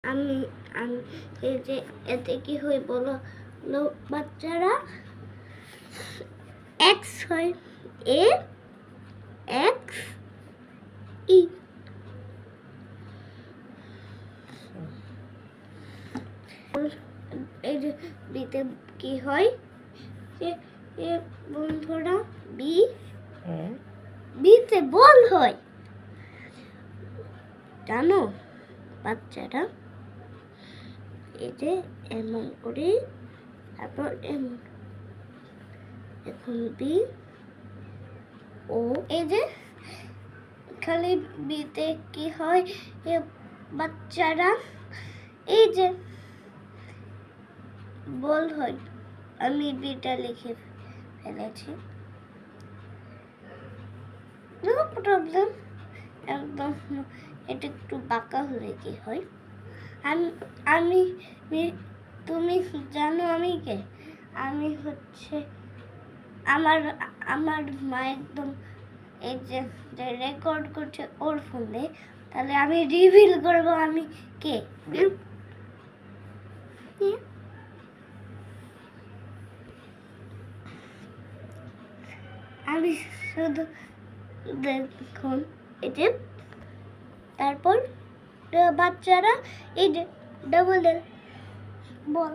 আমি আমি এই যে এতে কি হয় বলো বাচ্চারা এক্স হয় এ এক্স ই এই যে বিতে কি হয় যে এ বন্ধুরা বি বিতে বল হয় জানো বাচ্চারা এই যে এমন করে তারপর এমন এখন বি ও এই যে খালি বিতে কি হয় এ বাচ্চারা এই যে বল হয় আমি বিটা লিখে ফেলেছি নো প্রবলেম একদম এটা একটু বাঁকা হলে কি হয় আমি তুমি জানো আমি কে আমি হচ্ছে আমার মা একদম এই যে রেকর্ড করছে ওর ফোনে তাহলে আমি রিভিল করব আমি কে আমি শুধু দেখুন এই যে তারপর বাচ্চারা এই যে ডাবল বল